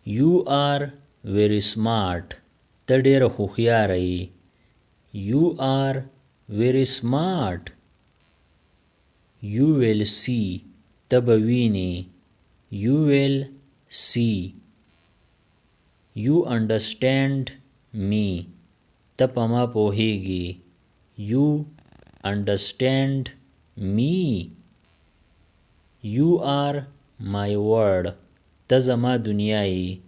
You are very smart. ته ډېره هوښیاره یې. You are very smart. You will see. ته به وینې. You will see. You understand me. ته په ما پوهیږي. You understand me. You are my world. ته زما دنیا یې.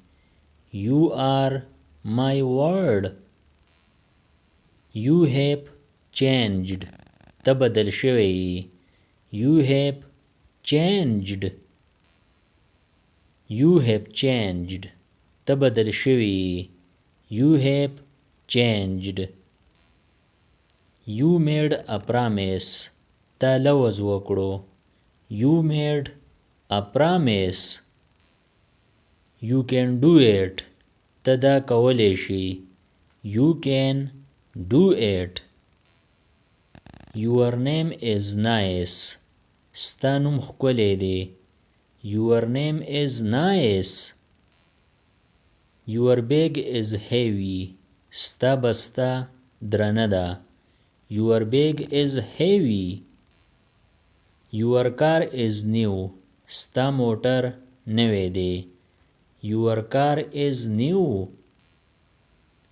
You are my world. You have changed. ته بدل شوی یې. You have changed. You have changed. ته بدل شوی یې. You have changed. You made a promise. ته لوز وکړو. You made a promise. You can do it. ته دا کولی شي. You can do it. Your name is nice. ستا نوم ښکلی دی. Your name is nice. Your bag is heavy. ستا بسته درنه ده. Your bag is heavy. Your car is new. ستا موټر نوی دی. Your car is new.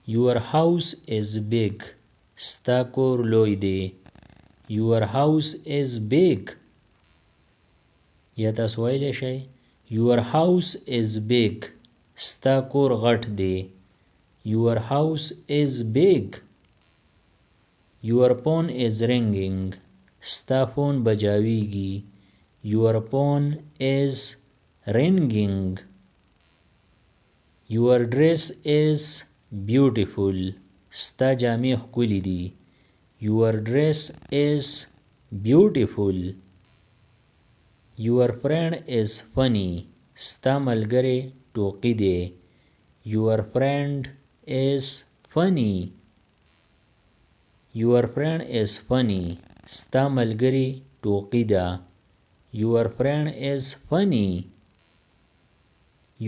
Your house is big. ستا کور لوی دی. Your house is big. یا تاسو ویلی شئ Your house is big. ستا کور غټ دی. Your house is big. Your phone is ringing. ستا فون بجاویږي. Your phone is ringing. Your dress is beautiful. ستا جامې ښکلي دي. Your dress is beautiful. Your friend is funny. ستا ملګری ټوقي دی. Your friend is funny. Your friend is funny. ستا ملګری ټوقي ده. Your friend is funny.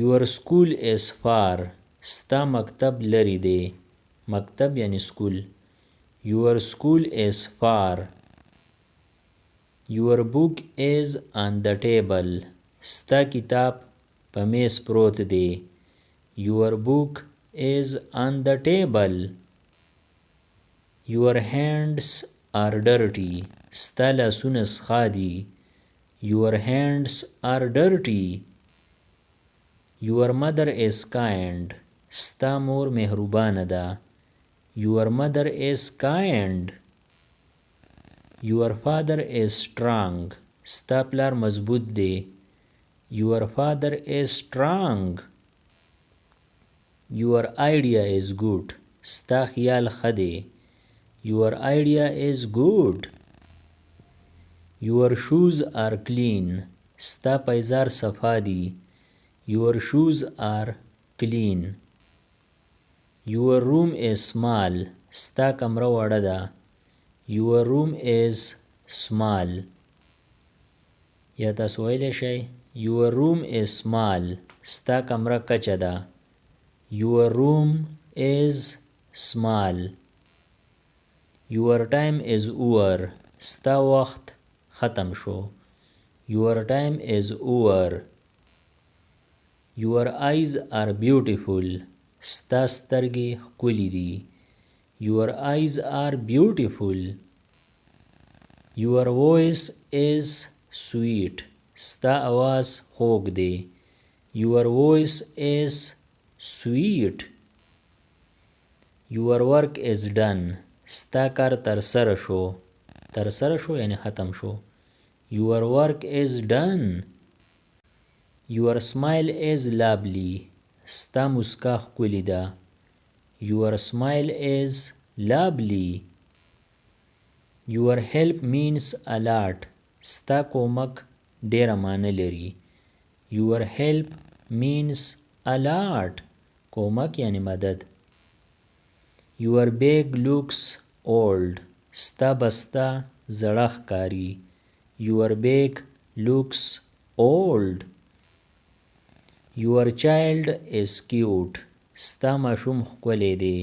Your school is far. ستا مکتب لري دی. مکتب یعنی سکول. Your school is far. Your book is on the table. ستا کتاب په میز پروت دی. Your book is on the table. Your hands are dirty. ستا لاسونه سخا دي. Your hands are dirty. Your mother is kind. ستا مور مهربانه ده. Your mother is kind. Your father is strong. ستا پلار مضبوط دی. Your father is strong. Your idea is good. ستا خیال ښه دی. Your idea is good. Your shoes are clean. ستا پیزار صفا دی. Your shoes are clean. Your room is small. ستا کمره وړه ده. Your room is small. یا تاسو ویلی شئ Your room is small. ستا کمره کچه ده. Your room is small. Your time is over. ستا وخت ختم شو. Your time is over. Your eyes are beautiful. ستا سترګې ښکلي دي. Your eyes are beautiful. Your voice is sweet. ستا آواز خوږ دی. Your voice is sweet. Your work is done. ستا کار ترسره شو. ترسره شو یعنی ختم شو. Your work is done. Your smile is lovely. ستا مسکا ښکلې ده. Your smile is lovely. Your help means a lot. ستا کومک ډېره معنی لري. Your help means a lot. کومک یعنی مدد. Your bag looks old. ستا بسته زړه ښکاري. Your bag looks old. Your child is cute. ستا ماشوم ښکلی دی.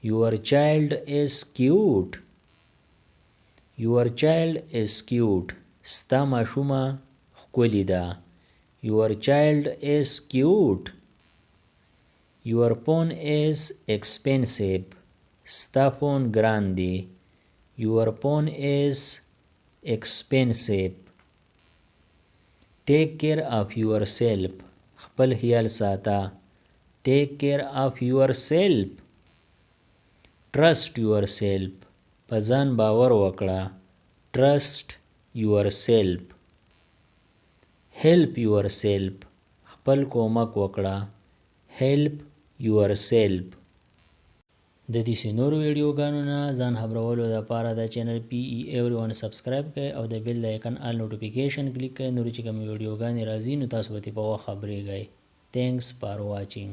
Your child is cute. Your child is cute. ستا ماشومه ښکلې ده. Your child is cute. Your phone is expensive. ستا فون ګران دی. Your phone is expensive. Take care of yourself. خپل خیال ساته. Take care of yourself. Trust yourself. په ځان باور وکړه. Trust yourself. Help yourself. خپل کومک وکړه. Help yourself. د دې نورو ویډیوګانو نه ځان خبرولو لپاره د چینل PE سبسکرایب کړئ او د بیل د آیکن آل نوټیفیکیشن کلیک کړئ. نور چې کوم ویډیوګانې راځي نو تاسو به په وخت خبرېږئ. Thanks for watching.